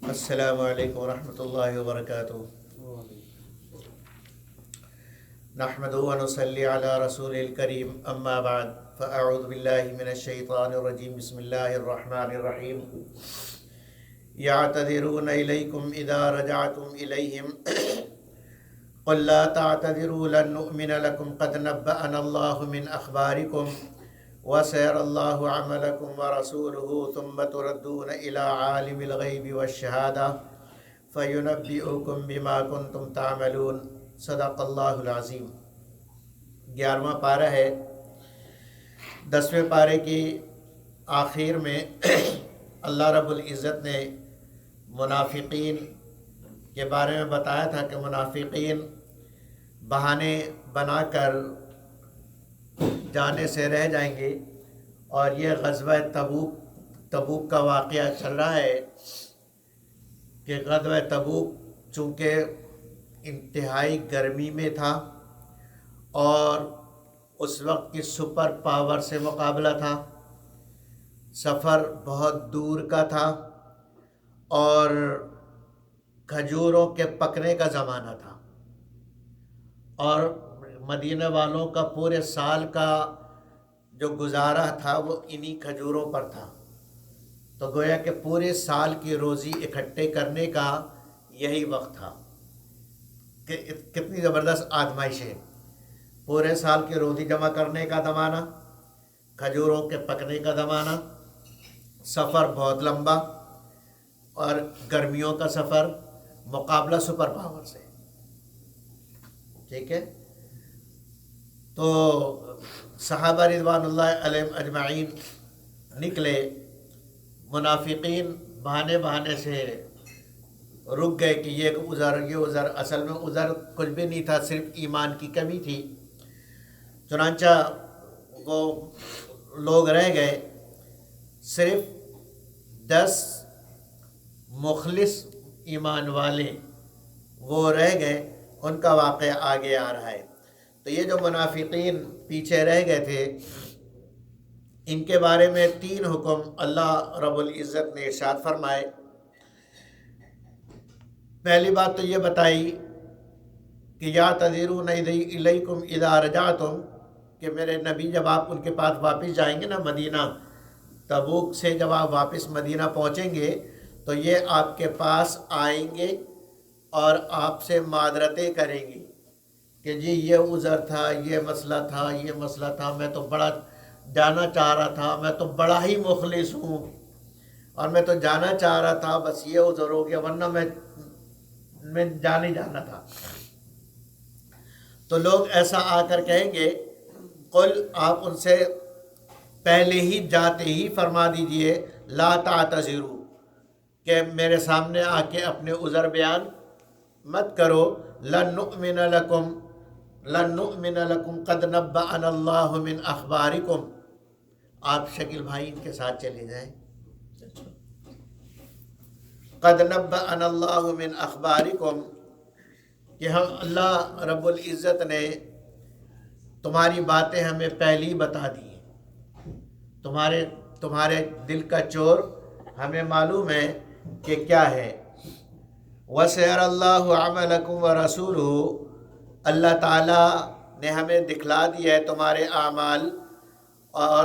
السلام علیکم ورحمۃ اللہ وبرکاتہ۔ نحمد و نصلی علی رسول الکریم، اما بعد فاعوذ باللہ من الشیطان الرجیم، بسم اللہ الرحمن الرحیم۔ یعتذرون الیکم اذا رجعتم الیہم قل لا تعتذروا لن نؤمن لکم قد نبأنا اللہ من اخبارکم وسيرى الله عملكم ورسوله ثم تردون إلى عالم الغيب والشهادة فينبئكم بما كنتم تعملون۔ صدق اللہ العظیم۔ 11واں پارہ ہے۔ 10ویں پارے کی آخر میں اللہ رب العزت نے منافقین کے بارے میں بتایا تھا کہ منافقین بہانے بنا کر جانے سے رہ جائیں گے، اور یہ غزوہ تبوک کا واقعہ چل رہا ہے کہ غزوہ تبوک چونکہ انتہائی گرمی میں تھا اور اس وقت کی سپر پاور سے مقابلہ تھا، سفر بہت دور کا تھا اور کھجوروں کے پکنے کا زمانہ تھا، اور مدینہ والوں کا پورے سال کا جو گزارا تھا وہ انہی کھجوروں پر تھا، تو گویا کہ پورے سال کی روزی اکٹھے کرنے کا یہی وقت تھا کہ کتنی زبردست آزمائش ہے۔ پورے سال کی روزی جمع کرنے کا زمانہ، کھجوروں کے پکنے کا زمانہ، سفر بہت لمبا اور گرمیوں کا سفر، مقابلہ سپر پاور سے، ٹھیک ہے۔ تو صحابہ رضوان اللہ علیہم اجمعین نکلے، منافقین بہانے سے رک گئے کہ یہ عذر، اصل میں عذر کچھ بھی نہیں تھا، صرف ایمان کی کمی تھی۔ چنانچہ وہ لوگ رہ گئے، صرف 10 مخلص ایمان والے وہ رہ گئے، ان کا واقعہ آگے آ رہا ہے۔ تو یہ جو منافقین پیچھے رہ گئے تھے، ان کے بارے میں 3 حکم اللہ رب العزت نے ارشاد فرمائے۔ پہلی بات تو یہ بتائی کہ یعتذرون الیکم اذا رجعتم، کہ میرے نبی جب آپ ان کے پاس واپس جائیں گے نا، مدینہ تبوک سے جب آپ واپس مدینہ پہنچیں گے تو یہ آپ کے پاس آئیں گے اور آپ سے معذرتیں کریں گے کہ جی یہ عذر تھا، یہ مسئلہ تھا، میں تو بڑا جانا چاہ رہا تھا، میں تو بڑا ہی مخلص ہوں اور میں تو جانا چاہ رہا تھا، بس یہ عذر ہو گیا، ورنہ میں جانا تھا۔ تو لوگ ایسا آ کر کہیں گے، قل، آپ ان سے پہلے ہی جاتے ہی فرما دیجئے، لا تعتذروا، کہ میرے سامنے آ کے اپنے عذر بیان مت کرو، لن نؤمن لکم قد نبأنا اللہ من اخبارکم۔ آپ شکیل بھائی ان کے ساتھ چلے جائیں۔ قد نبأنا اللہ من اخبارکم، کہ ہم اللہ رب العزت نے تمہاری باتیں ہمیں پہلی بتا دی ہیں، تمہارے دل کا چور ہمیں معلوم ہے کہ کیا ہے۔ وَسَيَرَى اللَّهُ عَمَلَكُمْ وَرَسُولُهُ، اللہ تعالیٰ نے ہمیں دکھلا دیا ہے تمہارے اعمال، اور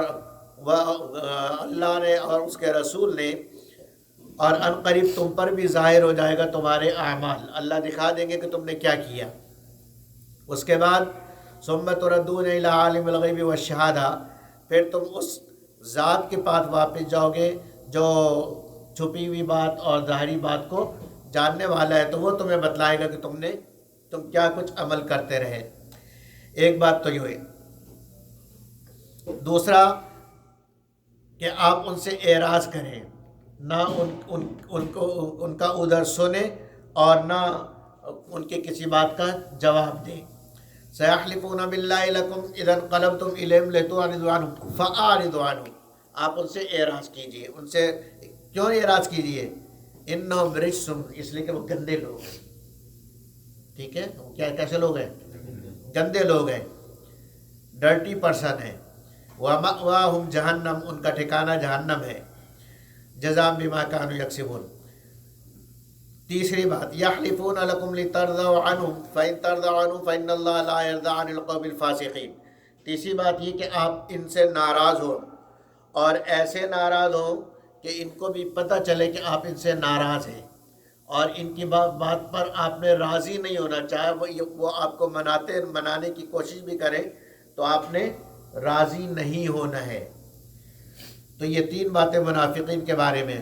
اللہ نے اور اس کے رسول نے، اور ان قریب تم پر بھی ظاہر ہو جائے گا تمہارے اعمال، اللہ دکھا دیں گے کہ تم نے کیا کیا۔ اس کے بعد ثُمَّ تُرَدُّونَ إِلَىٰ عَالِمِ الْغَيْبِ وَالشَّهَادَةِ، پھر تم اس ذات کے پاس واپس جاؤ گے جو چھپی ہوئی بات اور ظاہری بات کو جاننے والا ہے، تو وہ تمہیں بتلائے گا کہ تم کیا کچھ عمل کرتے رہے۔ ایک بات تو یہ ہوئی۔ دوسرا کہ آپ ان سے اعراض کریں، نہ ان کا عذر سنیں اور نہ ان کی کسی بات کا جواب دیں۔ سَيَحْلِفُونَ بِاللَّهِ لَكُمْ إِذَا انقَلَبْتُمْ إِلَيْهِمْ لِتُعْرِضُوا عَنْهُمْ فَأَعْرِضُوا عَنْهُمْ، آپ ان سے اعراض کیجیے۔ ان سے کیوں اعراض کیجیے؟ إِنَّهُمْ رِجْسٌ، اس لیے کہ وہ گندے لوگ ہیں، ٹھیک ہے۔ کیا کیسے لوگ ہیں؟ گندے لوگ ہیں، ڈرٹی پرسن ہیں۔ وَمَأْوَاهُمْ جَهَنَّمْ، ان کا ٹھکانہ جہنم ہے۔ جزاء بما كانوا يكسبون، تیسری بات، یحلفون لکم لترضوا عنہم فإن ترضوا عنہم فإن اللہ لا یرضى عن القوم الفاسقین۔ تیسری بات یہ کہ آپ ان سے ناراض ہو، اور ایسے ناراض ہو کہ ان کو بھی پتہ چلے کہ آپ ان سے ناراض ہیں، اور ان کی بات پر آپ نے راضی نہیں ہونا، چاہے وہ آپ کو منانے کی کوشش بھی کریں تو آپ نے راضی نہیں ہونا ہے۔ تو یہ تین باتیں منافقین کے بارے میں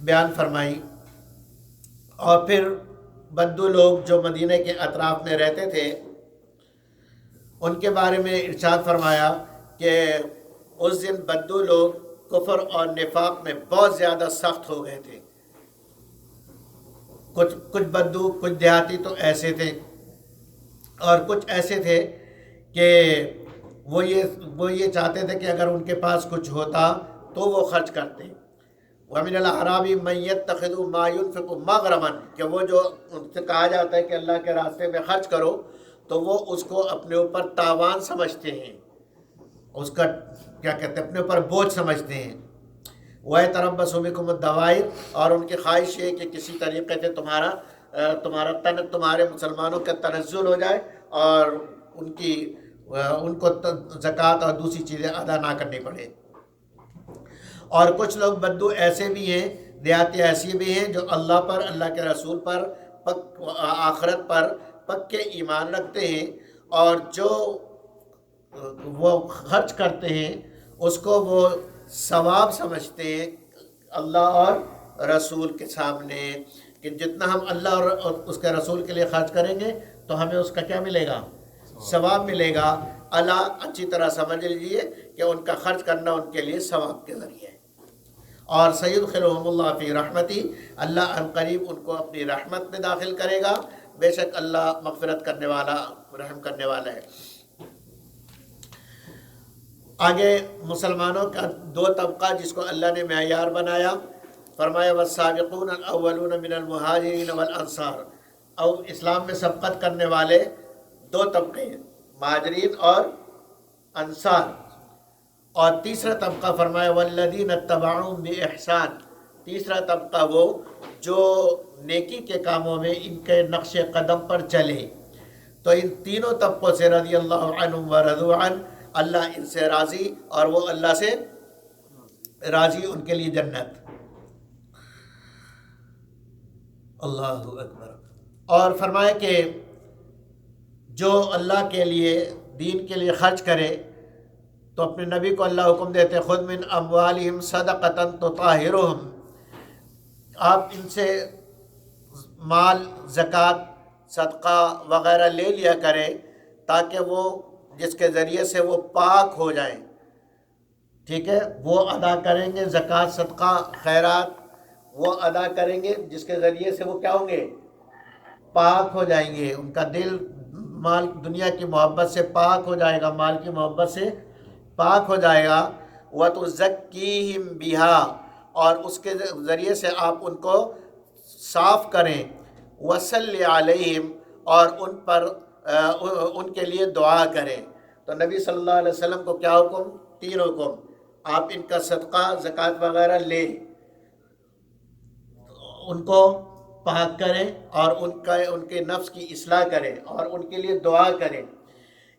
بیان فرمائی۔ اور پھر بدو لوگ جو مدینہ کے اطراف میں رہتے تھے ان کے بارے میں ارشاد فرمایا کہ اس دن بدو لوگ کفر اور نفاق میں بہت زیادہ سخت ہو گئے تھے۔ کچھ بدو، کچھ دیہاتی تو ایسے تھے، اور کچھ ایسے تھے کہ وہ یہ چاہتے تھے کہ اگر ان کے پاس کچھ ہوتا تو وہ خرچ کرتے۔ وَمِنَ الْأَعْرَابِ مَن يَتَّخِذُ مَا يُنْفِقُ مَغْرَمًا، کہ وہ جو ان سے کہا جاتا ہے کہ اللہ کے راستے میں خرچ کرو تو وہ اس کو اپنے اوپر تاوان سمجھتے ہیں، اس کا کیا کہتے ہیں، اپنے اوپر بوجھ سمجھتے ہیں۔ وَيَتَرَبَّصُ بِكُمُ الدَّوَائِرَ، اور ان کی خواہش ہے کہ کسی طریقے سے تمہارے مسلمانوں کا تنزل ہو جائے اور ان کو زکوٰۃ اور دوسری چیزیں ادا نہ کرنی پڑے۔ اور کچھ لوگ بدو ایسے بھی ہیں، دیہاتی ایسے بھی ہیں جو اللہ پر، اللہ کے رسول پر، آخرت پر پکے ایمان رکھتے ہیں، اور جو وہ خرچ کرتے ہیں اس کو وہ ثواب سمجھتے ہیں اللہ اور رسول کے سامنے، کہ جتنا ہم اللہ اور اس کے رسول کے لیے خرچ کریں گے تو ہمیں اس کا کیا ملے گا؟ ثواب ملے گا۔ اللہ اچھی طرح سمجھ لیجیے کہ ان کا خرچ کرنا ان کے لیے ثواب کے ذریعے ہے۔ اور سیدخلہم اللہ فی رحمتی، اللہ ان قریب ان کو اپنی رحمت میں داخل کرے گا، بے شک اللہ مغفرت کرنے والا، رحم کرنے والا ہے۔ آگے مسلمانوں کا دو طبقہ جس کو اللہ نے معیار بنایا، فرمایا والسابقون الاولون من المہاجرین والانصار، اور اسلام میں سبقت کرنے والے دو طبقے ہیں، مہاجرین اور انصار۔ اور تیسرا طبقہ فرمایا والذین اتبعوہم بإحسان، تیسرا طبقہ وہ جو نیکی کے کاموں میں ان کے نقش قدم پر چلے۔ تو ان تینوں طبقوں سے رضی اللہ عنہم ورضوا عنہ، اللہ ان سے راضی اور وہ اللہ سے راضی، ان کے لیے جنت۔ اللہ اکبر۔ اور فرمایا کہ جو اللہ کے لیے، دین کے لیے خرچ کرے تو اپنے نبی کو اللہ حکم دیتے خذ من اموالہم صدقۃ تطہرہم، آپ ان سے مال، زکوٰۃ، صدقہ وغیرہ لے لیا کریں تاکہ وہ جس کے ذریعے سے وہ پاک ہو جائیں، ٹھیک ہے، وہ ادا کریں گے زکوٰۃ، صدقہ، خیرات وہ ادا کریں گے جس کے ذریعے سے وہ کیا ہوں گے؟ پاک ہو جائیں گے، ان کا دل مال دنیا کی محبت سے پاک ہو جائے گا، مال کی محبت سے پاک ہو جائے گا۔ وَتُزَكِّيهِمْ بِهَا، اور اس کے ذریعے سے آپ ان کو صاف کریں۔ وَصَلِّ عَلَيْهِمْ، اور ان پر ان کے لیے دعا کریں۔ تو نبی صلی اللہ علیہ وسلم کو کیا حکم؟ تین حکم، آپ ان کا صدقہ، زکوٰۃ وغیرہ لیں، ان کو پاک کریں اور ان کے نفس کی اصلاح کریں اور ان کے لیے دعا کریں۔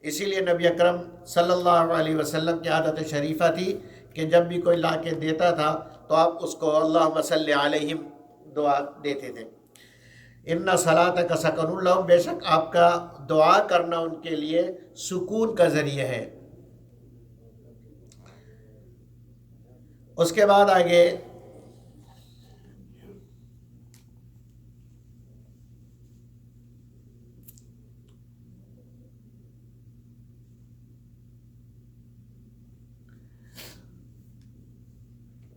اسی لیے نبی اکرم صلی اللہ علیہ وسلم کی عادت شریفہ تھی کہ جب بھی کوئی لا کے دیتا تھا تو آپ اس کو اللہم صلی علیہم دعا دیتے تھے۔ ان صلاتک سکن لہم، بے شک آپ کا دعا کرنا ان کے لیے سکون کا ذریعہ ہے۔ اس کے بعد آگے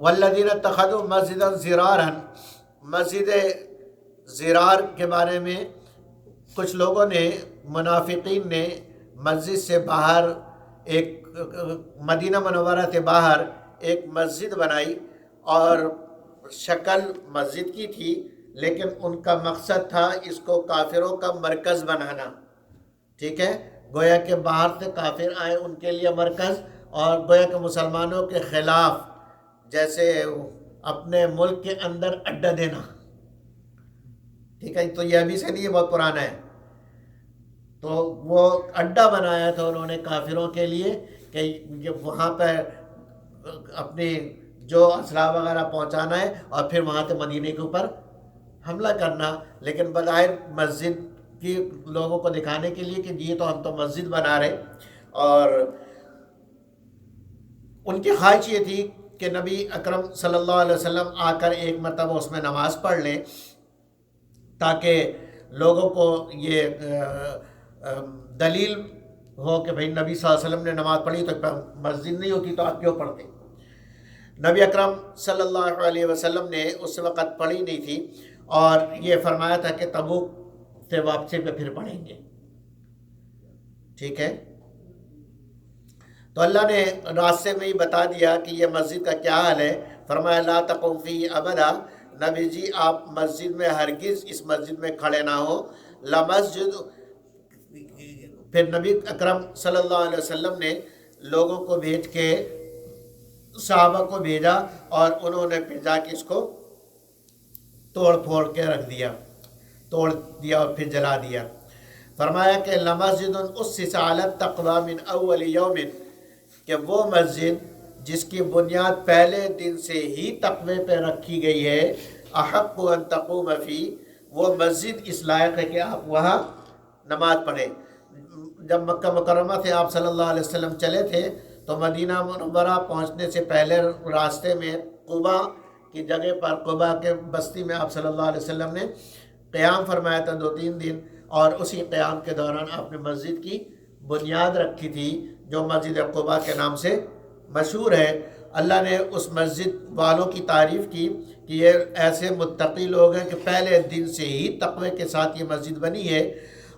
والذین اتخذوا مسجدا ضرارا، مسجد ضرار کے بارے میں کچھ لوگوں نے، منافقین نے مسجد سے باہر ایک، مدینہ منورہ سے باہر ایک مسجد بنائی، اور شکل مسجد کی تھی لیکن ان کا مقصد تھا اس کو کافروں کا مرکز بنانا، ٹھیک ہے، گویا کہ باہر سے کافر آئے ان کے لیے مرکز، اور گویا کہ مسلمانوں کے خلاف جیسے اپنے ملک کے اندر اڈا دینا، ٹھیک ہے، تو یہ ابھی سے نہیں، یہ بہت پرانا ہے. تو وہ اڈا بنایا تھا انہوں نے کافروں کے لیے کہ وہاں پہ اپنی جو اسلحہ وغیرہ پہنچانا ہے اور پھر وہاں سے مدینے کے اوپر حملہ کرنا. لیکن بظاہر مسجد کی لوگوں کو دکھانے کے لیے کہ یہ تو ہم تو مسجد بنا رہے. اور ان کی خواہش یہ تھی کہ نبی اکرم صلی اللہ علیہ وسلم آ کر ایک مرتبہ اس میں نماز پڑھ لیں، تاکہ لوگوں کو یہ دلیل ہو کہ بھئی نبی صلی اللہ علیہ وسلم نے نماز پڑھی تو مسجد نہیں ہوتی تو آپ کیوں پڑھتے. نبی اکرم صلی اللہ علیہ وسلم نے اس وقت پڑھی نہیں تھی، اور یہ فرمایا تھا کہ تبوک سے واپسی پہ پھر پڑھیں گے. ٹھیک ہے، تو اللہ نے راستے میں ہی بتا دیا کہ یہ مسجد کا کیا حال ہے. فرمایا لا تقم فیہ ابدا، نبی جی آپ مسجد میں ہرگز اس مسجد میں کھڑے نہ ہو. لمسجد، پھر نبی اکرم صلی اللہ علیہ وسلم نے لوگوں کو بھیج کے، صحابہ کو بھیجا، اور انہوں نے پھر جا کے اس کو توڑ پھوڑ کے رکھ دیا، توڑ دیا اور پھر جلا دیا. فرمایا کہ لمسجد اسس علی التقوی من اول یوم، کہ وہ مسجد جس کی بنیاد پہلے دن سے ہی تقوی پہ رکھی گئی ہے، احق ان تقوم فی، وہ مسجد اس لائق ہے کہ آپ وہاں نماز پڑھیں. جب مکہ مکرمہ سے آپ صلی اللہ علیہ وسلم چلے تھے تو مدینہ منورہ پہنچنے سے پہلے راستے میں قبا کی جگہ پر، قبا کے بستی میں آپ صلی اللہ علیہ وسلم نے قیام فرمایا تھا 2-3 دن، اور اسی قیام کے دوران آپ نے مسجد کی بنیاد رکھی تھی جو مسجد قبا کے نام سے مشہور ہے. اللہ نے اس مسجد والوں کی تعریف کی کہ یہ ایسے متقی لوگ ہیں کہ پہلے دن سے ہی تقوی کے ساتھ یہ مسجد بنی ہے.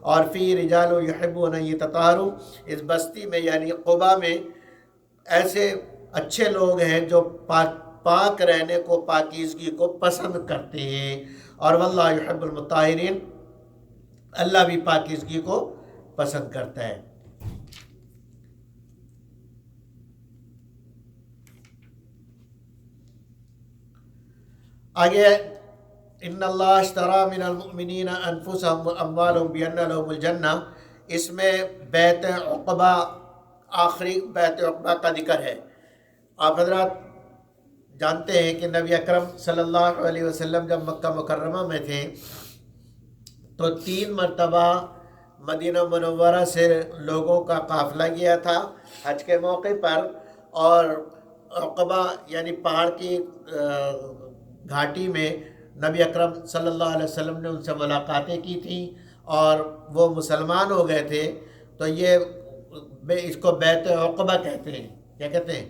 اور فی رجال یحبون ان یتطہروا، اس بستی میں یعنی قبا میں ایسے اچھے لوگ ہیں جو پاک رہنے کو، پاکیزگی کو پسند کرتے ہیں. اور واللہ یحب المطہرین، اللہ بھی پاکیزگی کو پسند کرتا ہے. آگے ان اللہ اشترى من المؤمنین انفسهم واموالهم بان لهم الجنہ، اس میں بیعت عقبہ، آخری بیعت عقبہ کا ذکر ہے. آپ حضرات جانتے ہیں کہ نبی اکرم صلی اللہ علیہ وسلم جب مکہ مکرمہ میں تھے تو 3 مرتبہ مدینہ منورہ سے لوگوں کا قافلہ گیا تھا حج کے موقع پر، اور عقبہ یعنی پہاڑ کی گھاٹی میں نبی اکرم صلی اللہ علیہ وسلم نے ان سے ملاقاتیں کی تھیں اور وہ مسلمان ہو گئے تھے. تو یہ اس کو بیعت عقبہ کہتے ہیں. کیا کہتے ہیں؟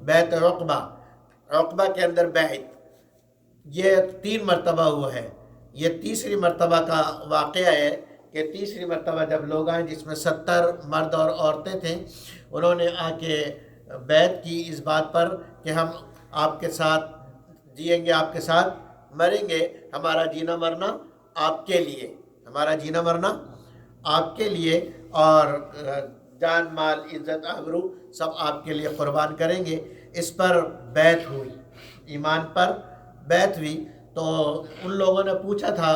بیعت عقبہ. عقبہ کے اندر بیعت یہ 3 مرتبہ ہوا ہے. یہ تیسری مرتبہ کا واقعہ ہے کہ تیسری مرتبہ جب لوگ آئے جس میں 70 مرد اور عورتیں تھیں، انہوں نے آ کے بیعت کی اس بات پر کہ ہم آپ کے ساتھ جئیں گے، آپ کے ساتھ مریں گے، ہمارا جینا مرنا آپ کے لیے، ہمارا جینا مرنا آپ کے لیے، اور جان مال عزت آبرو سب آپ کے لیے قربان کریں گے. اس پر بیعت ہوئی، ایمان پر بیعت ہوئی. تو ان لوگوں نے پوچھا تھا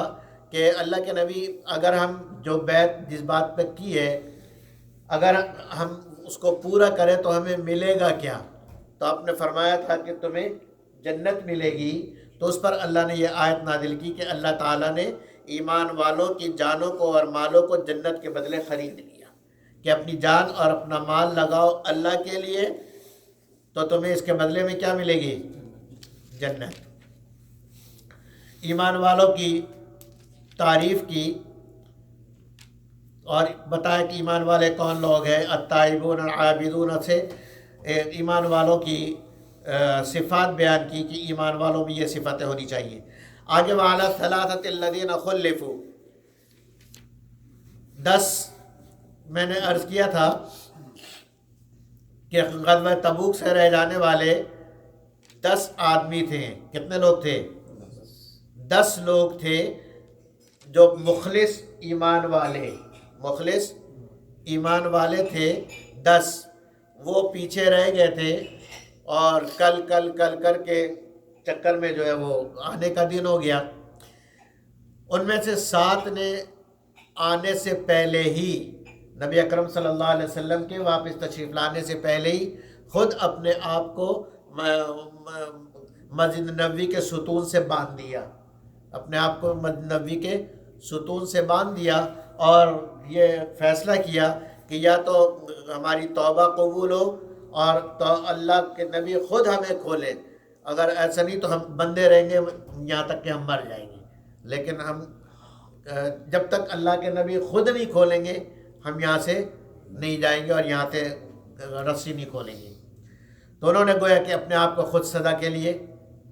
کہ اللہ کے نبی اگر ہم جو بیعت جس بات پہ کی ہے اگر ہم اس کو پورا کریں تو ہمیں ملے گا کیا؟ تو آپ نے فرمایا تھا کہ تمہیں جنت ملے گی. تو اس پر اللہ نے یہ آیت نازل کی کہ اللہ تعالیٰ نے ایمان والوں کی جانوں کو اور مالوں کو جنت کے بدلے خرید لیا، کہ اپنی جان اور اپنا مال لگاؤ اللہ کے لیے تو تمہیں اس کے بدلے میں کیا ملے گی؟ جنت. ایمان والوں کی تعریف کی اور بتایا کہ ایمان والے کون لوگ ہیں. التائبون العابدون سے ایمان والوں کی صفات بیان کی کہ ایمان والوں میں یہ صفاتیں ہونی چاہیے. آگے وعلی الثلاثة الذین خلفوا، 10 میں نے عرض کیا تھا کہ غزوہ تبوک سے رہ جانے والے 10 آدمی تھے. کتنے لوگ تھے؟ 10 لوگ تھے جو مخلص ایمان والے، مخلص ایمان والے تھے. 10 وہ پیچھے رہ گئے تھے اور کل کر کے چکر میں جو ہے وہ آنے کا دن ہو گیا. ان میں سے 7 نے آنے سے پہلے ہی، نبی اکرم صلی اللہ علیہ وسلم کے واپس تشریف لانے سے پہلے ہی خود اپنے آپ کو مسجد نبوی کے ستون سے باندھ دیا، اپنے آپ کو مسجد نبوی کے ستون سے باندھ دیا، اور یہ فیصلہ کیا کہ یا تو ہماری توبہ قبول ہو اور تو اللہ کے نبی خود ہمیں کھولے، اگر ایسا نہیں تو ہم بندے رہیں گے یہاں تک کہ ہم مر جائیں گے، لیکن ہم جب تک اللہ کے نبی خود نہیں کھولیں گے ہم یہاں سے نہیں جائیں گے اور یہاں سے رسی نہیں کھولیں گے۔ تو انہوں نے گویا کہ اپنے آپ کو خود سزا کے لیے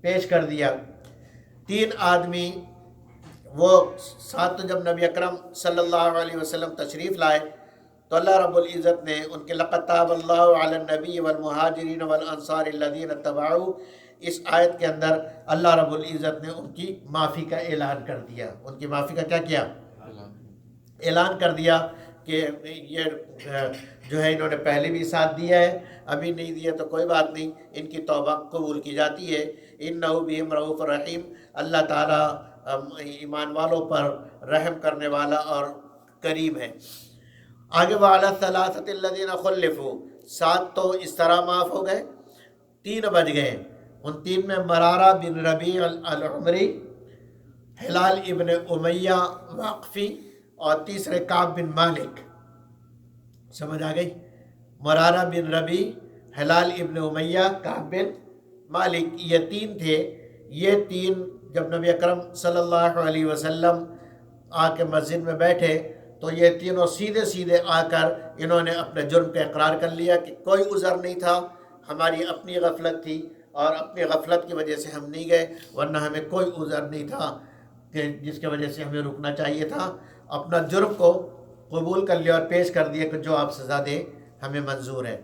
پیش کر دیا۔ 3 آدمی وہ 7 تو جب نبی اکرم صلی اللہ علیہ وسلم تشریف لائے تو اللہ رب العزت نے ان کے لقد تاب اللہ علی النبی والمہاجرین والانصار الذین اتبعوا، اس آیت کے اندر اللہ رب العزت نے ان کی معافی کا اعلان کر دیا۔ ان کی معافی کا کیا کیا؟ اعلان کر دیا کہ یہ جو ہے انہوں نے پہلے بھی ساتھ دیا ہے، ابھی نہیں دیا تو کوئی بات نہیں، ان کی توبہ قبول کی جاتی ہے۔ انہ بہم رؤوف رحیم، اللہ تعالیٰ ایمان والوں پر رحم کرنے والا اور کریم ہے۔ آگے وعلی الثلاثۃ الذین خلفوا، 7 تو اس طرح معاف ہو گئے، 3 بچ گئے۔ ان 3 میں مرارہ بن ربیع العمری، ہلال ابن امیہ واقفی، اور تیسرے کعب بن مالک۔ سمجھ آ گئی؟ مرارہ بن ربیع، ہلال ابن امیہ، کعب بن مالک، یہ 3 تھے۔ یہ 3 جب نبی اکرم صلی اللہ علیہ وسلم آ کے مسجد میں بیٹھے تو یہ تینوں سیدھے سیدھے آ کر انہوں نے اپنے جرم کا اقرار کر لیا کہ کوئی عذر نہیں تھا، ہماری اپنی غفلت تھی اور اپنی غفلت کی وجہ سے ہم نہیں گئے، ورنہ ہمیں کوئی عذر نہیں تھا کہ جس کی وجہ سے ہمیں رکنا چاہیے تھا۔ اپنا جرم کو قبول کر لیا اور پیش کر دیا کہ جو آپ سزا دیں ہمیں منظور ہے۔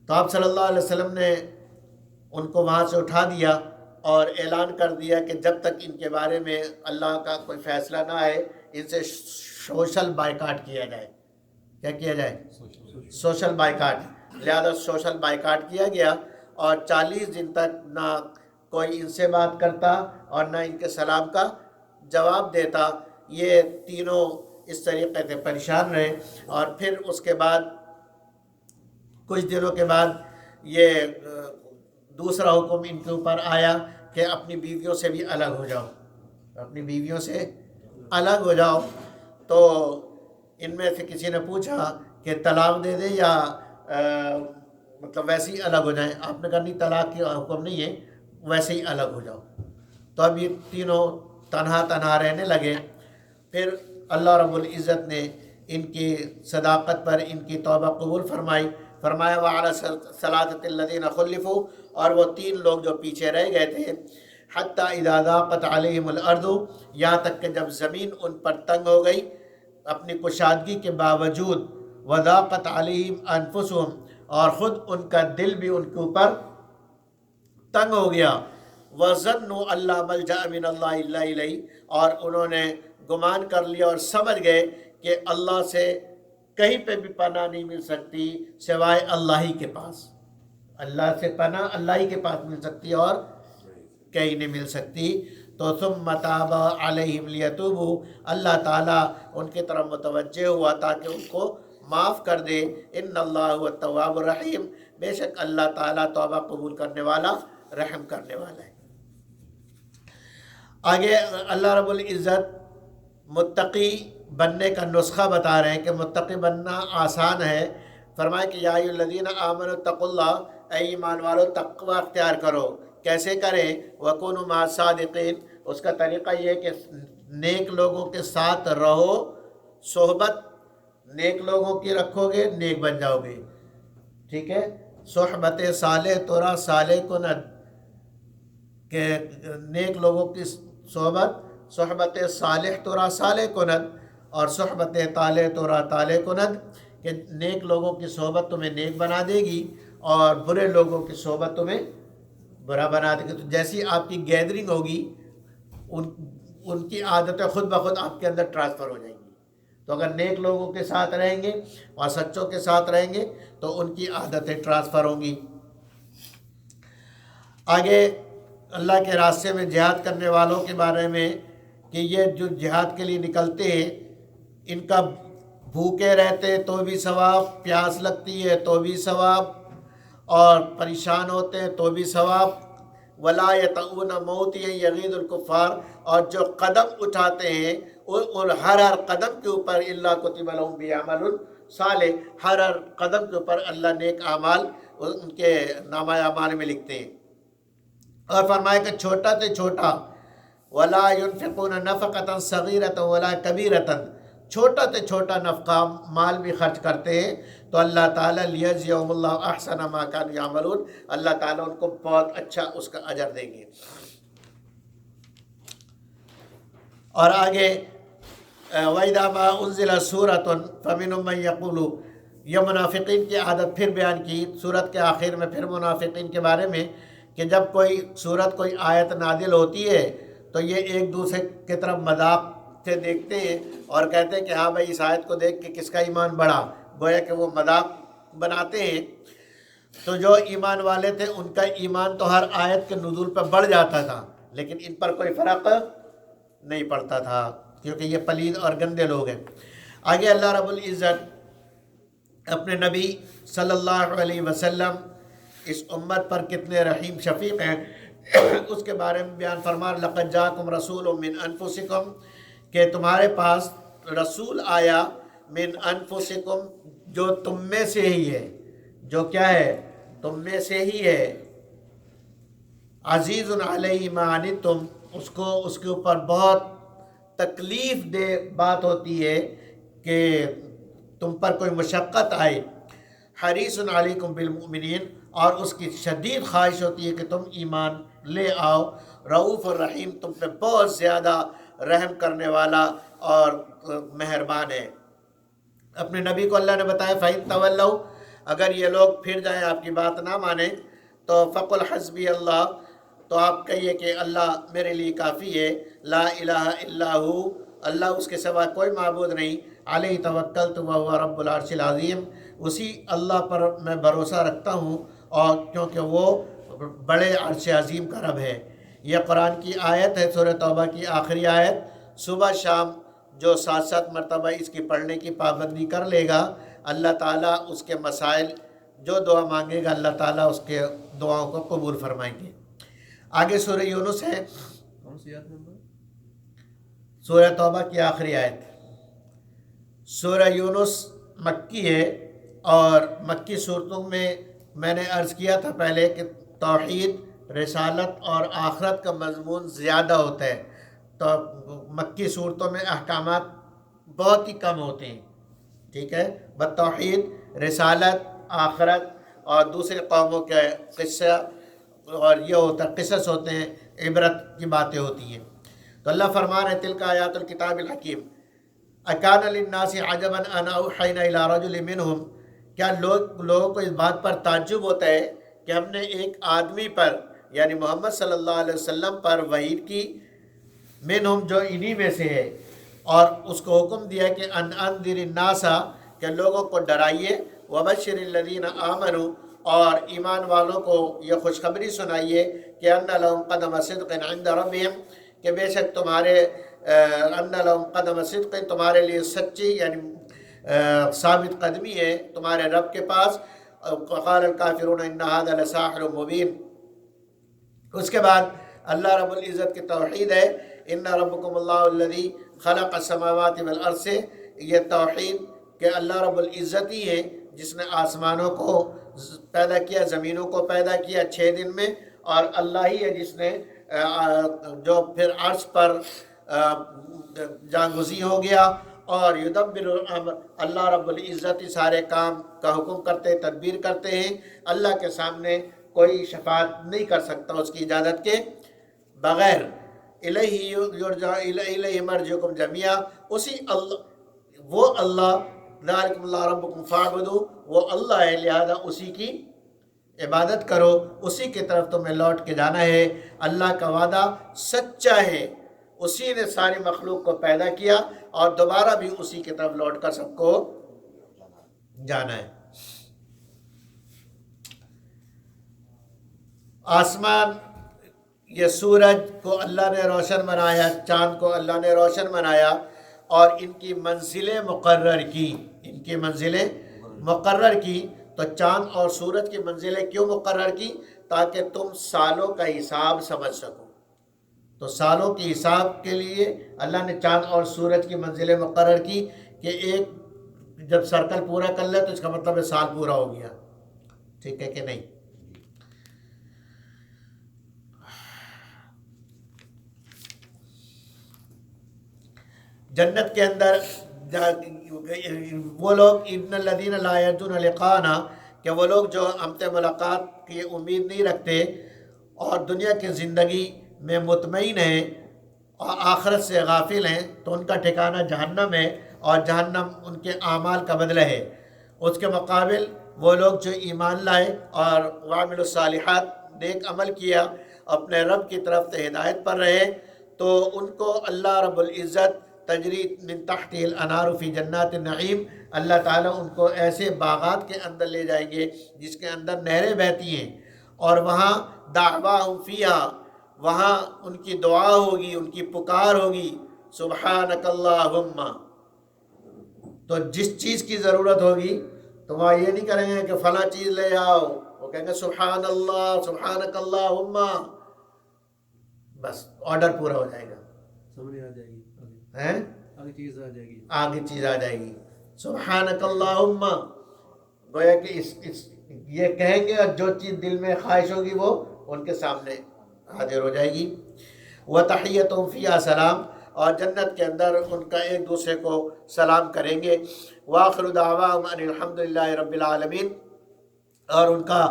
تو آپ صلی اللہ علیہ وسلم نے ان کو وہاں سے اٹھا دیا اور اعلان کر دیا کہ جب تک ان کے بارے میں اللہ کا کوئی فیصلہ نہ آئے ان سے سوشل بائیکاٹ کیا جائے۔ کیا کیا جائے؟ Social boycott. لہذا سوشل بائیکاٹ کیا گیا اور 40 دن تک نہ کوئی ان سے بات کرتا اور نہ ان کے سلام کا جواب دیتا۔ یہ تینوں اس طریقے سے پریشان رہے، اور پھر اس کے بعد کچھ دنوں کے بعد یہ دوسرا حکم ان کے اوپر آیا کہ اپنی بیویوں سے بھی الگ ہو جاؤ، اپنی بیویوں سے الگ ہو جاؤ۔ تو ان میں سے کسی نے پوچھا کہ طلاق دے دے یا مطلب ویسے ہی الگ ہو جائیں؟ آپ نے کہا نہیں، طلاق کی حکم نہیں ہے، ویسے ہی الگ ہو جاؤ۔ تو اب یہ تینوں تنہا تنہا رہنے لگے۔ پھر اللہ رب العزت نے ان کی صداقت پر ان کی توبہ قبول فرمائی، فرمایا وعلی الثلاثۃ الذین خلفوا، اور وہ 3 لوگ جو پیچھے رہ گئے تھے، حتی اذا ضاقت علیہم الارض، یہاں تک کہ جب زمین ان پر تنگ ہو گئی اپنی کشادگی کے باوجود، وضاقت علیہم انفسہم، اور خود ان کا دل بھی ان کے اوپر تنگ ہو گیا، وظنوا اللہ ملجأ من اللہ الا الیہ، اور انہوں نے گمان کر لیا اور سمجھ گئے کہ اللہ سے کہیں پہ بھی پناہ نہیں مل سکتی سوائے اللہ ہی کے پاس، اللہ سے پناہ اللہ ہی کے پاس مل سکتی اور کہیں نہیں مل سکتی۔ تو ثم تاب علیہم لیتوبوا، اللہ تعالیٰ ان کی طرف متوجہ ہوا تاکہ ان کو معاف کر دے۔ ان اللہ هو التواب الرحیم، بے شک اللہ تعالیٰ توبہ قبول کرنے والا، رحم کرنے والا ہے۔ آگے اللہ رب العزت متقی بننے کا نسخہ بتا رہے ہیں کہ متقی بننا آسان ہے۔ فرمائے کہ یا ایھا الذین آمنوا اتقوا اللہ، اے ایمان والو تقوی اختیار کرو۔ کیسے کریں؟ وکونوا مع الصادقین، اس کا طریقہ یہ ہے کہ نیک لوگوں کے ساتھ رہو، صحبت نیک لوگوں کی رکھو گے نیک بن جاؤ گے، ٹھیک ہے؟ صحبت صالح ترا صالح کند، کہ نیک لوگوں کی صحبت صالح ترا صالح کند، اور صحبت طالح ترا طالح کند، کہ نیک لوگوں کی صحبت تمہیں نیک بنا دے گی اور برے لوگوں کی صحبت تمہیں برا بنا دے گی۔ تو جیسی آپ کی گیدرنگ ہوگی ان کی عادتیں خود بخود آپ کے اندر ٹرانسفر ہو جائیں گی۔ تو اگر نیک لوگوں کے ساتھ رہیں گے اور سچوں کے ساتھ رہیں گے تو ان کی عادتیں ٹرانسفر ہوں گی۔ آگے اللہ کے راستے میں جہاد کرنے والوں کے بارے میں کہ یہ جو جہاد کے لیے نکلتے ہیں ان کا بھوکے رہتے تو بھی ثواب، پیاس لگتی ہے تو بھی ثواب، اور پریشان ہوتے ہیں تو بھی ثواب، ولا یطؤون موطئا یغیظ الکفار، اور جو قدم اٹھاتے ہیں اور ہر قدم کے اوپر الا کتب لهم به عمل صالح، ہر قدم کے اوپر اللہ نیک اعمال ان کے نامہ اعمال میں لکھتے ہیں۔ اور فرمایا کہ چھوٹا سے چھوٹا ولا ينفقون نفقة صغيرة ولا كبيرة، چھوٹا سے چھوٹا نفقہ مال بھی خرچ کرتے ہیں تو اللہ تعالیٰ لیجزیہم اللہ احسن ما كانوا يعملون، اللہ تعالیٰ ان کو بہت اچھا اس کا اجر دیں گے۔ اور آگے وَإِذَا مَا أُنزِلَ سُورَةٌ فَمِنْهُم مَّن يَقُولُ، یہ منافقین کی عادت پھر بیان کی سورت کے آخر میں، پھر منافقین کے بارے میں کہ جب کوئی سورت کوئی آیت نازل ہوتی ہے تو یہ ایک دوسرے کی طرف مذاق سے دیکھتے ہیں اور کہتے ہیں کہ ہاں بھائی اس آیت کو دیکھ کے کس کا ایمان بڑھا، گویا کہ وہ مذاق بناتے ہیں۔ تو جو ایمان والے تھے ان کا ایمان تو ہر آیت کے نزول پہ بڑھ جاتا تھا، لیکن ان پر کوئی فرق نہیں پڑتا تھا کیونکہ یہ پلید اور گندے لوگ ہیں۔ آگے اللہ رب العزت اپنے نبی صلی اللہ علیہ وسلم اس امت پر کتنے رحیم شفیق ہیں اس کے بارے میں بیان فرما، لقد جاءکم رسول من انفسکم، کہ تمہارے پاس رسول آیا من انفسکم، جو تم میں سے ہی ہے، جو کیا ہے، تم میں سے ہی ہے، عزیز علیہ ما عنتم، اس کے اوپر بہت تکلیف دہ بات ہوتی ہے کہ تم پر کوئی مشقت آئے، حریص علیکم بالمؤمنین، اور اس کی شدید خواہش ہوتی ہے کہ تم ایمان لے آؤ، رؤوف الرحیم، تم پہ بہت زیادہ رحم کرنے والا اور مہربان ہے۔ اپنے نبی کو اللہ نے بتایا فَإِن تَوَلَّوْا، اگر یہ لوگ پھر جائیں آپ کی بات نہ مانیں تو فَقُلْ حَسْبِيَ اللَّهُ، تو آپ کہیے کہ اللہ میرے لیے کافی ہے، لا الہ الا ہو، اللہ اس کے سوا کوئی معبود نہیں، علیہ توکلت وہو رب العرش العظیم، اسی اللہ پر میں بھروسہ رکھتا ہوں اور کیونکہ وہ بڑے عرش عظیم کا رب ہے۔ یہ قرآن کی آیت ہے، سورہ توبہ کی آخری آیت۔ صبح شام جو 7 مرتبہ اس کی پڑھنے کی پابندی کر لے گا، اللہ تعالیٰ اس کے مسائل جو دعا مانگے گا اللہ تعالیٰ اس کے دعاؤں کو قبول فرمائیں گے۔ آگے سورہ یونس ہے، کون سی آیت نمبر؟ سورہ توبہ کی آخری آیت۔ سورہ یونس مکی ہے، اور مکی صورتوں میں نے عرض کیا تھا پہلے کہ توحید، رسالت اور آخرت کا مضمون زیادہ ہوتا ہے، تو مکی صورتوں میں احکامات بہت ہی کم ہوتے ہیں، ٹھیک ہے، بس توحید، رسالت، آخرت اور دوسرے قوموں کے قصہ اور یہ ہوتا ہے، قصص ہوتے ہیں، عبرت کی باتیں ہوتی ہیں۔ تو اللہ فرما رہے تلک آیات الکتاب الحکیم، اکان للناس عجبا ان اوحینا الی رجل منہم، کیا لوگوں کو اس بات پر تعجب ہوتا ہے کہ ہم نے ایک آدمی پر یعنی محمد صلی اللہ علیہ وسلم پر وحی کی، منہم جو انہی میں سے ہے، اور اس کو حکم دیا کہ ان انذر الناس، کہ لوگوں کو ڈرائیے، وبشر الذین آمنوا، اور ایمان والوں کو یہ خوشخبری سنائیے کہ ان لہم قدم صدق عند ربہم، کہ بے شک تمہارے ان لہم قدم صدق، تمہارے لیے سچی یعنی ثابت قدمی ہے تمہارے رب کے پاس۔ وقال الکافرون ان ھذا لساحر مبین۔ اس کے بعد اللہ رب العزت کی توحید ہے، ان ربکم اللہ الذی خلق السماوات والارض، سے یہ توحید کہ اللہ رب العزت ہی ہے جس نے آسمانوں کو پیدا کیا، زمینوں کو پیدا کیا 6 دن میں، اور اللہ ہی ہے جس نے جو پھر عرش پر جاگزی ہو گیا، اور یدبر الامر، اللہ رب العزت سارے کام کا حکم کرتے، تدبیر کرتے ہیں، اللہ کے سامنے کوئی شفاعت نہیں کر سکتا اس کی اجازت کے بغیر۔ الیہ یرجع الیہ مرجعکم جمیعا، اسی اللہ، وہ اللہ، ذالکم اللہ ربکم فاعبدوا، وہ اللہ ہے لہذا اسی کی عبادت کرو، اسی کی طرف تمہیں لوٹ کے جانا ہے۔ اللہ کا وعدہ سچا ہے، اسی نے ساری مخلوق کو پیدا کیا اور دوبارہ بھی اسی کی طرف لوٹ کر سب کو جانا ہے۔ آسمان یہ سورج کو اللہ نے روشن بنایا، چاند کو اللہ نے روشن بنایا، اور ان کی منزلیں مقرر کی، ان کی منزلیں مقرر کی۔ تو چاند اور سورج کی منزلیں کیوں مقرر کی؟ تاکہ تم سالوں کا حساب سمجھ سکو۔ تو سالوں کے حساب کے لیے اللہ نے چاند اور سورج کی منزلیں مقرر کی کہ ایک جب سرکل پورا کر لے تو اس کا مطلب ہے سال پورا ہو گیا، ٹھیک ہے کہ نہیں؟ جنت کے اندر وہ لوگ ان الذین لا یرجون لقاءنا، کہ وہ لوگ جو ہم سے ملاقات کی امید نہیں رکھتے اور دنیا کی زندگی میں مطمئن ہیں اور آخرت سے غافل ہیں، تو ان کا ٹھکانہ جہنم ہے، اور جہنم ان کے اعمال کا بدلہ ہے۔ اس کے مقابل وہ لوگ جو ایمان لائے اور وعملوا الصالحات، نیک عمل کیا، اپنے رب کی طرف سے ہدایت پر رہے، تو ان کو اللہ رب العزت تجری من تحت الانہار فی جنات النعیم، اللہ تعالیٰ ان کو ایسے باغات کے اندر لے جائیں گے جس کے اندر نہریں بہتی ہیں، اور وہاں دعواہم فیہا، وہاں ان کی دعا ہوگی، ان کی پکار ہوگی سبحانک اللہم۔ تو جس چیز کی ضرورت ہوگی تو وہاں یہ نہیں کریں گے کہ فلاں چیز لے آؤ، وہ کہیں گے سبحان اللہ سبحانک اللہم، بس آرڈر پورا ہو جائے گا، سامنے آ جائے گی، ہیں آگے چیز آ جائے گی، آگے چیز آ جائے گی سبحانک اللہم۔ گویا کہ یہ کہیں گے اور جو چیز دل میں خواہش ہوگی وہ ان کے سامنے حاضر ہو جائے گی۔ وَتَحِيَّتُهُمْ فِيهَا سلام، اور جنت کے اندر ان کا ایک دوسرے کو سلام کریں گے۔ وآخر دعواہم ان الحمد للہ رب العالمین، اور ان کا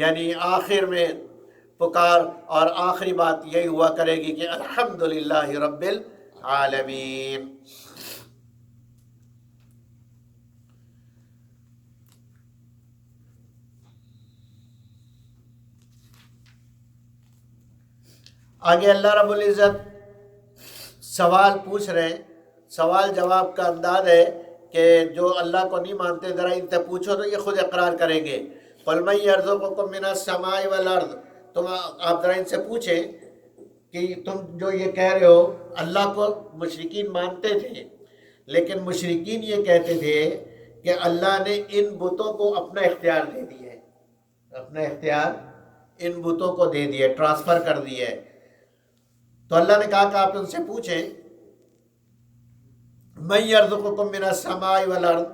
یعنی آخر میں پکار اور آخری بات یہی ہوا کرے گی کہ الحمد للہ رب العالمین۔ آگے اللہ رب العزت سوال پوچھ رہے ہیں، سوال جواب کا انداز ہے کہ جو اللہ کو نہیں مانتے ذرا ان سے پوچھو تو یہ خود اقرار کریں گے۔ قُلْ مَن يَرْزُقُكُم مِّنَ السَّمَاءِ وَالْأَرْضِ، تم آپ ذرا ان سے پوچھیں کہ تم جو یہ کہہ رہے ہو، اللہ کو مشرکین مانتے تھے، لیکن مشرکین یہ کہتے تھے کہ اللہ نے ان بتوں کو اپنا اختیار دے دیا ہے، اپنا اختیار ان بتوں کو دے دیا ہے، ٹرانسفر کر دیا ہے۔ تو اللہ نے کہا کہ آپ ان سے پوچھیں مَن يَرْزُقُكُم مِّنَ السَّمَاءِ وَالْأَرْضِ،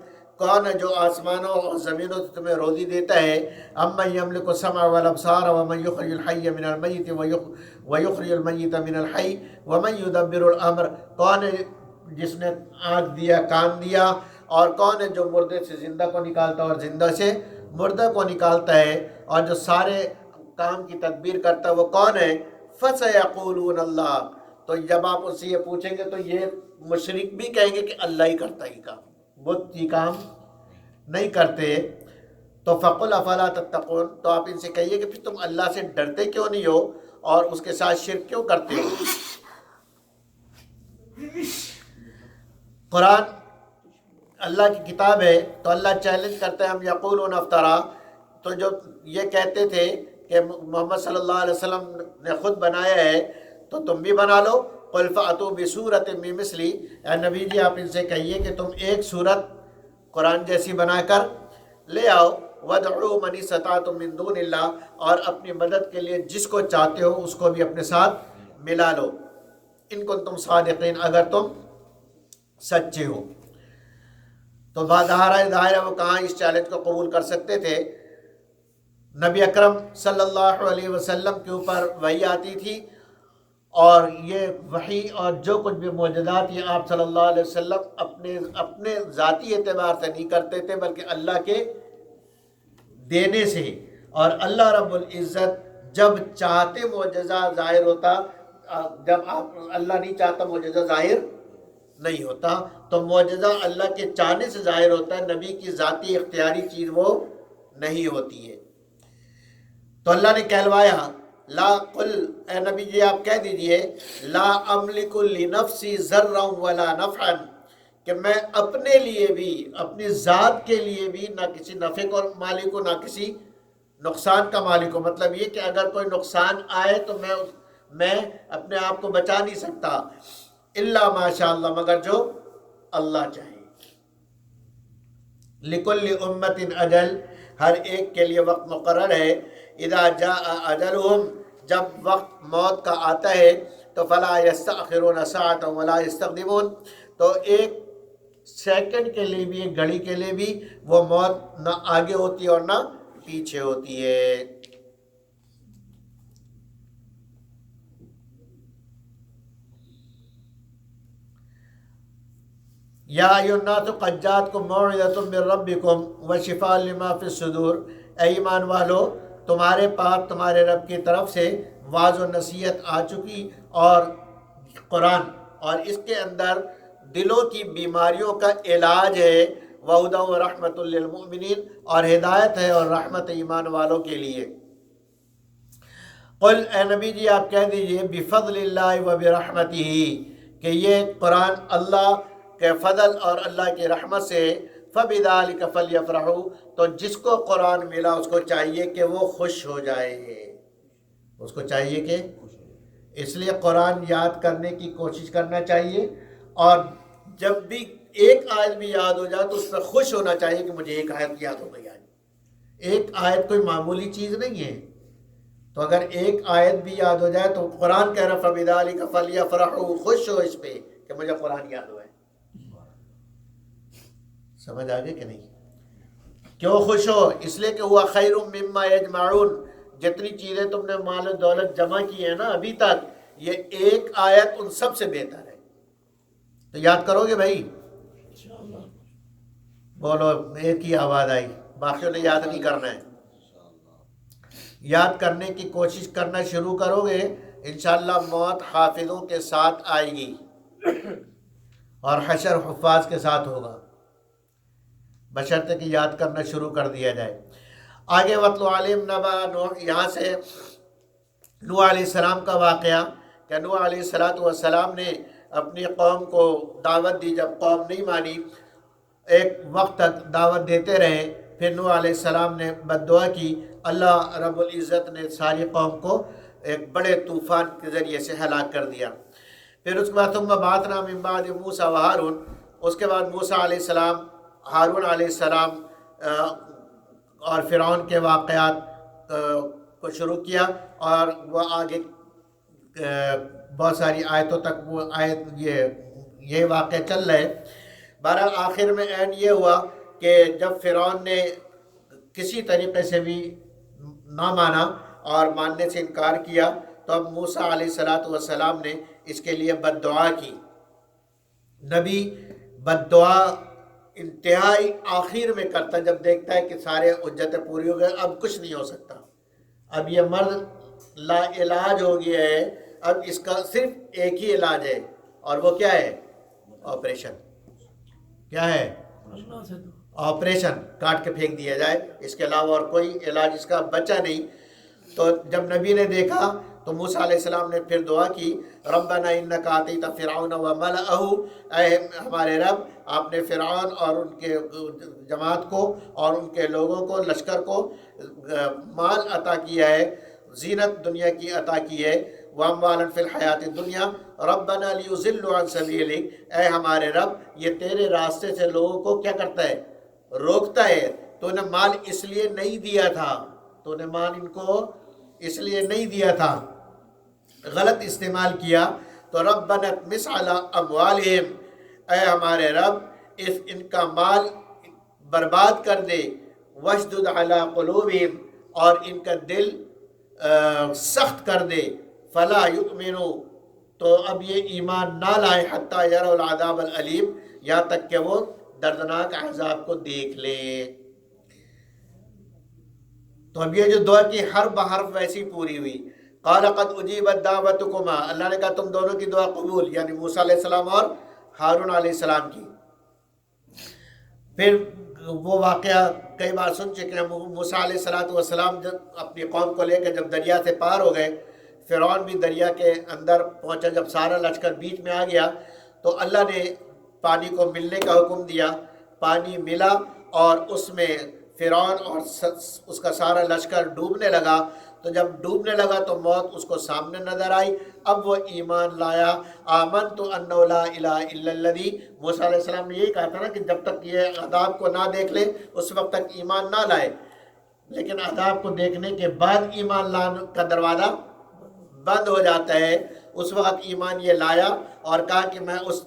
کون ہے جو آسمانوں اور زمینوں سے تمہیں روزی دیتا ہے؟ أَمَّن يَمْلِكُ السَّمْعَ وَالْأَبْصَارَ وَمَن يُخْرِجُ الْحَيَّ مِنَ الْمَيِّتِ وَيُخْرِجُ الْمَيِّتَ مِنَ الْحَيِّ وَمَن يُدَبِّرُ الْأَمْرَ، کون ہے جس نے آنکھ دیا، کان دیا، اور کون ہے جو مردے سے زندہ کو نکالتا ہے اور زندہ سے مردہ کو نکالتا ہے، اور جو سارے کام کی تدبیر کرتا ہے وہ کون ہے؟ فَسَيَقُولُونَ اللَّهُ، تو جب آپ اس سے یہ پوچھیں گے تو یہ مشرک بھی کہیں گے کہ اللہ ہی کرتا ہے یہ کام، بت یہ کام نہیں کرتے۔ تو فَقُلْ أَفَلَا تَتَّقُونَ، تو آپ ان سے کہیے کہ پھر تم اللہ سے ڈرتے کیوں نہیں ہو اور اس کے ساتھ شرک کیوں کرتے ہو؟ قرآن اللہ کی کتاب ہے تو اللہ چیلنج کرتے ہیں، ہم یقولون افترا، تو جو یہ کہتے تھے کہ محمد صلی اللہ علیہ وسلم نے خود بنایا ہے تو تم بھی بنا لو۔ قُلْ فَأْتُوا بِسُورَةٍ مِّن مِّثْلِهِ، اے نبی جی آپ ان سے کہیے کہ تم ایک سورت قرآن جیسی بنا کر لے آؤ۔ وَادْعُوا مَنِ اسْتَطَعْتُم مِّن دُونِ اللَّهِ، اور اپنی مدد کے لیے جس کو چاہتے ہو اس کو بھی اپنے ساتھ ملا لو، ان کو تم صادقین، اگر تم سچے ہو۔ تو ظاہر ہے وہ کہاں اس چیلنج کو قبول کر سکتے تھے؟ نبی اکرم صلی اللہ علیہ وسلم کے اوپر وحی آتی تھی، اور یہ وحی اور جو کچھ بھی معجزات یہ آپ صلی اللہ علیہ وسلم اپنے ذاتی اعتبار سے نہیں کرتے تھے بلکہ اللہ کے دینے سے، اور اللہ رب العزت جب چاہتے معجزہ ظاہر ہوتا، جب اللہ نہیں چاہتا معجزہ ظاہر نہیں ہوتا، تو معجزہ اللہ کے چاہنے سے ظاہر ہوتا ہے، نبی کی ذاتی اختیاری چیز وہ نہیں ہوتی ہے۔ تو اللہ نے کہلوایا لا قل، اے نبی جی آپ کہہ دیجئے لا املک لنفسی ذرا ولا نفعا، کہ میں اپنے لیے بھی، اپنی ذات کے لیے بھی نہ کسی نفع کا مالک ہوں نہ کسی نقصان کا مالک ہوں۔ مطلب یہ کہ اگر کوئی نقصان آئے تو میں میں اپنے آپ کو بچا نہیں سکتا، الا ماشاء اللہ، مگر جو اللہ چاہے۔ لکل امت اجل، ہر ایک کے لیے وقت مقرر ہے۔ اذا جاء اجلهم، جب وقت موت کا آتا ہے تو فلا یستأخرون ساعۃ ولا یستقدمون، تو ایک سیکنڈ کے لیے بھی، ایک گھڑی کے لیے بھی وہ موت نہ آگے ہوتی ہے اور نہ پیچھے ہوتی ہے۔ یا ایھا الناس قد جاءتکم موعظۃ من ربکم وشفاء لما فی الصدور، اے ایمان والو، تمہارے پاس تمہارے رب کی طرف سے واعظ و نصیحت آ چکی، اور قرآن، اور اس کے اندر دلوں کی بیماریوں کا علاج ہے، وہدی و رحمۃ للمؤمنین، اور ہدایت ہے اور رحمت ایمان والوں کے لیے۔ قل، اے نبی جی آپ کہہ دیجئے، بفضل اللہ و برحمتہ، کہ یہ قرآن اللہ کے فضل اور اللہ کی رحمت سے، فبذلک فلیفرحوا، تو جس کو قرآن ملا اس کو چاہیے کہ وہ خوش ہو جائے، اس کو چاہیے کہ، اس لیے قرآن یاد کرنے کی کوشش کرنا چاہیے، اور جب بھی ایک آیت بھی یاد ہو جائے تو اس پہ خوش ہونا چاہیے کہ مجھے ایک آیت یاد ہو گئی آج۔ ایک آیت کوئی معمولی چیز نہیں ہے، تو اگر ایک آیت بھی یاد ہو جائے تو قرآن کہہ رہا فبذلک فلیفرحوا، خوش ہو اس پہ کہ مجھے قرآن یاد ہوا ہے۔ سمجھ آگے کہ نہیں؟ کیوں خوش ہو؟ اس لیے کہ ہوا خیر مما یجمعون، جتنی چیزیں تم نے مال و دولت جمع کی ہے نا ابھی تک، یہ ایک آیت ان سب سے بہتر ہے۔ تو یاد کرو گے بھائی؟ بولو، ایک ہی آواز آئی، باقیوں نے یاد نہیں کرنا ہے۔ یاد کرنے کی کوشش کرنا شروع کرو گے، انشاءاللہ موت حافظوں کے ساتھ آئے گی اور حشر حفاظ کے ساتھ ہوگا، بشرطے کہ یاد کرنا شروع کر دیا جائے۔ آگے وَاتْلُ عَلَيْهِمْ نَبَأَ نوح، یہاں سے نوح علیہ السلام کا واقعہ، کہ نوح علیہ السلام نے اپنی قوم کو دعوت دی، جب قوم نہیں مانی، ایک وقت تک دعوت دیتے رہے، پھر نوح علیہ السلام نے بد دعا کی، اللہ رب العزت نے ساری قوم کو ایک بڑے طوفان کے ذریعے سے ہلاک کر دیا۔ پھر اس کے بعد ثم بعثنا من بعد موسیٰ وہارون، اس کے بعد موسیٰ علیہ السلام، ہارون علیہ السلام اور فرعون کے واقعات کو شروع کیا، اور وہ آگے بہت ساری آیتوں تک وہ آیت یہ واقعہ چل رہے۔ بہرحال آخر میں اینڈ یہ ہوا کہ جب فرعون نے کسی طریقے سے بھی نہ مانا اور ماننے سے انکار کیا، تو اب موسیٰ علیہ السلام نے اس کے لیے بد دعا کی۔ نبی بد دعا انتہائی آخر میں کرتا، جب دیکھتا ہے کہ سارے حجتیں پوری ہو گئے، اب کچھ نہیں ہو سکتا، اب یہ مرض لا علاج ہو گیا ہے، اب اس کا صرف ایک ہی علاج ہے، اور وہ کیا ہے؟ آپریشن۔ کیا ہے؟ آپریشن، کاٹ کے پھینک دیا جائے، اس کے علاوہ اور کوئی علاج اس کا بچا نہیں۔ تو جب نبی نے دیکھا تو موسیٰ علیہ السلام نے پھر دعا کی، ربنا انک آتیت فرعون وملأہ، اے ہمارے رب، آپ نے فرعون اور ان کے جماعت کو اور ان کے لوگوں کو، لشکر کو مال عطا کیا ہے، زینت دنیا کی عطا کی ہے، واموالا فی الحیات الدنیا ربنا لیضلوا عن سبیلک، اے ہمارے رب یہ تیرے راستے سے لوگوں کو کیا کرتا ہے؟ روکتا ہے۔ تو نے مال اس لیے نہیں دیا تھا، تو نے مال ان کو اس لیے نہیں دیا تھا، غلط استعمال کیا، تو ربنا اطمس علی اموالہم، اے ہمارے رب ان کا مال برباد کر دے، واشدد علی قلوبہم، اور ان کا دل سخت کر دے، فلا یؤمنوا، تو اب یہ ایمان نہ لائے، حتی یروا العذاب العلیم، یہاں تک کہ وہ دردناک عذاب کو دیکھ لے۔ تو اب یہ جو دعا کی حرف بحرف ویسی پوری ہوئی۔ قال قد اجیبت دعوتکما، اللہ نے کہا تم دونوں کی دعا قبول، یعنی موسیٰ علیہ السلام اور ہارون علیہ السلام کی۔ پھر وہ واقعہ کئی بار سن چکے ہیں، موسیٰ علیہ السلام جب اپنی قوم کو لے کے جب دریا سے پار ہو گئے، فرعون بھی دریا کے اندر پہنچا، جب سارا لشکر بیچ میں آ گیا تو اللہ نے پانی کو ملنے کا حکم دیا، پانی ملا اور اس میں فرعون اور اس کا سارا لشکر ڈوبنے لگا، تو جب ڈوبنے لگا تو موت اس کو سامنے نظر آئی، اب وہ ایمان لایا۔ آمنت انہ لا الہ الا الذی، موسیٰ علیہ السلام نے یہی کہا تھا نا کہ جب تک یہ عذاب کو نہ دیکھ لے اس وقت تک ایمان نہ لائے، لیکن عذاب کو دیکھنے کے بعد ایمان لانے کا دروازہ بند ہو جاتا ہے۔ اس وقت ایمان یہ لایا اور کہا کہ میں اس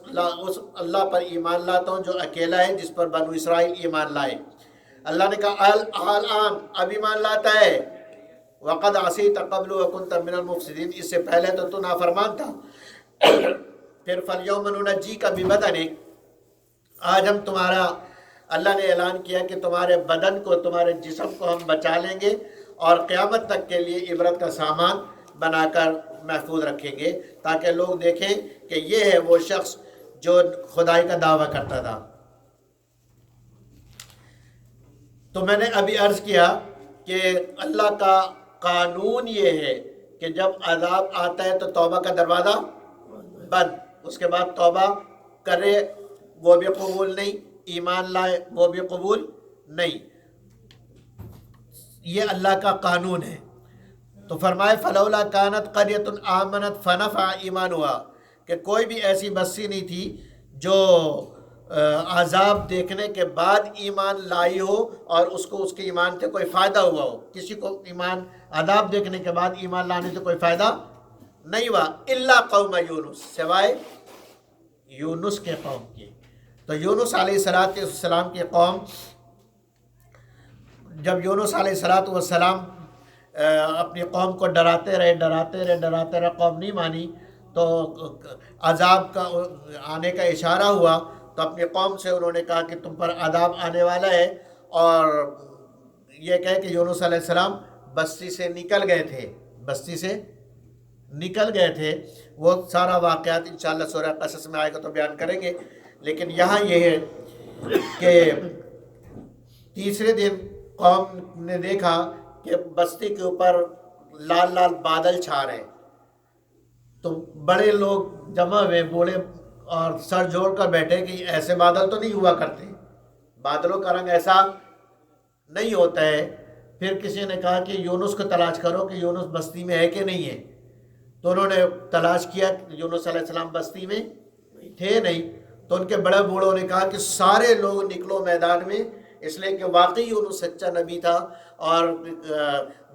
اللہ پر ایمان لاتا ہوں جو اکیلا ہے، جس پر بنو اسرائیل ایمان لائے۔ اللہ نے کہا الآن، اب ایمان لاتا ہے، وقد عصیت قبل وکنت من المفسدین، اس سے پہلے تو نافرمان تھا۔ پھر فالیوم ننجیک ببدنک، آج ہم تمہارا، اللہ نے اعلان کیا کہ تمہارے بدن کو، تمہارے جسم کو ہم بچا لیں گے اور قیامت تک کے لیے عبرت کا سامان بنا کر محفوظ رکھیں گے، تاکہ لوگ دیکھیں کہ یہ ہے وہ شخص جو خدائی کا دعویٰ کرتا تھا۔ تو میں نے ابھی عرض کیا کہ اللہ کا قانون یہ ہے کہ جب عذاب آتا ہے تو توبہ کا دروازہ بند، اس کے بعد توبہ کرے وہ بھی قبول نہیں، ایمان لائے وہ بھی قبول نہیں، یہ اللہ کا قانون ہے۔ تو فرمائے فلولا کانت قریۃ آمنت فنفع ایمانها، کہ کوئی بھی ایسی بستی نہیں تھی جو عذاب دیکھنے کے بعد ایمان لائی ہو اور اس کو اس کے ایمان سے کوئی فائدہ ہوا ہو۔ کسی کو ایمان، عذاب دیکھنے کے بعد ایمان لانے سے کوئی فائدہ نہیں ہوا، الا قوم یونس، سوائے یونس کے قوم کی۔ تو یونس علیہ السلام کی قوم، جب یونس علیہ السلام اپنی قوم کو ڈراتے رہے، قوم نہیں مانی، تو عذاب کا آنے کا اشارہ ہوا، تو اپنی قوم سے انہوں نے کہا کہ تم پر عذاب آنے والا ہے، اور یہ کہے کہ یونس علیہ السلام بستی سے نکل گئے تھے۔ وہ سارا واقعات انشاءاللہ سورہ قصص میں آئے گا تو بیان کریں گے، لیکن یہاں یہ ہے کہ تیسرے دن قوم نے دیکھا کہ بستی کے اوپر لال لال بادل چھا رہے، تو بڑے لوگ جمع ہوئے، بوڑھے اور سر جوڑ کر بیٹھے کہ ایسے بادل تو نہیں ہوا کرتے، بادلوں کا رنگ ایسا نہیں ہوتا ہے۔ پھر کسی نے کہا کہ یونس کو تلاش کرو کہ یونس بستی میں ہے کہ نہیں ہے، تو انہوں نے تلاش کیا، یونس علیہ السلام بستی میں تھے نہیں، تو ان کے بڑے بوڑھوں نے کہا کہ سارے لوگ نکلو میدان میں، اس لیے کہ واقعی یونس سچا نبی تھا، اور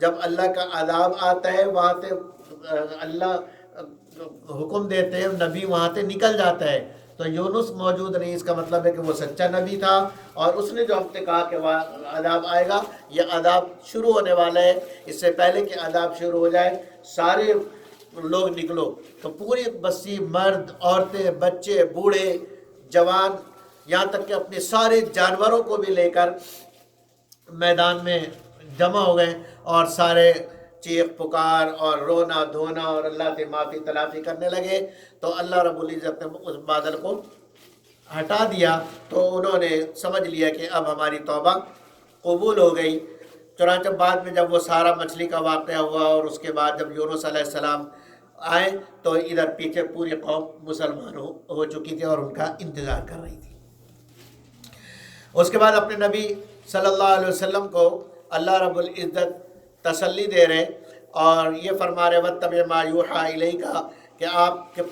جب اللہ کا عذاب آتا ہے وہاں سے اللہ حکم دیتے ہیں، نبی وہاں سے نکل جاتا ہے، تو یونس موجود نہیں، اس کا مطلب ہے کہ وہ سچا نبی تھا، اور اس نے جو ہم سے کہا کہ عذاب آئے گا، یہ عذاب شروع ہونے والا ہے، اس سے پہلے کہ عذاب شروع ہو جائے سارے لوگ نکلو۔ تو پوری بستی، مرد، عورتیں، بچے، بوڑھے، جوان، یہاں تک کہ اپنے سارے جانوروں کو بھی لے کر میدان میں جمع ہو گئے، اور سارے چیخ پکار اور رونا دھونا اور اللہ سے معافی تلافی کرنے لگے۔ تو اللہ رب العزت نے اس بادل کو ہٹا دیا، تو انہوں نے سمجھ لیا کہ اب ہماری توبہ قبول ہو گئی۔ چنانچہ بعد میں جب وہ سارا مچھلی کا واقعہ ہوا، اور اس کے بعد جب یونس علیہ السلام آئے تو ادھر پیچھے پوری قوم مسلمان ہو چکی تھی اور ان کا انتظار کر رہی تھی۔ اس کے بعد اپنے نبی صلی اللہ علیہ وسلم کو اللہ رب العزت تسلی دے رہے اور یہ فرما رہے وَاتَّبِعْ مَا یُوحَىٰ إِلَيْکَ، کہ آپ کے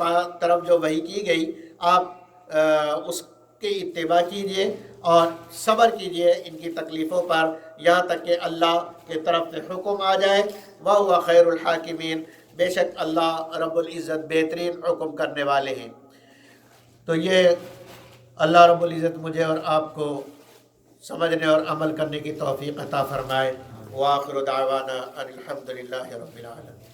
طرف جو وحی کی گئی آپ اس کی اتباع کیجئے اور صبر کیجئے ان کی تکلیفوں پر، یہاں تک کہ اللہ کی طرف سے حکم آ جائے۔ وَهُوَ خَيْرُ الْحَاكِمِينَ، بے شک اللہ رب العزت بہترین حکم کرنے والے ہیں۔ تو یہ اللہ رب العزت مجھے اور آپ کو سمجھنے اور عمل کرنے کی توفیق عطا فرمائے۔ وآخر دعوانا ان الحمد للہ رب العالمین۔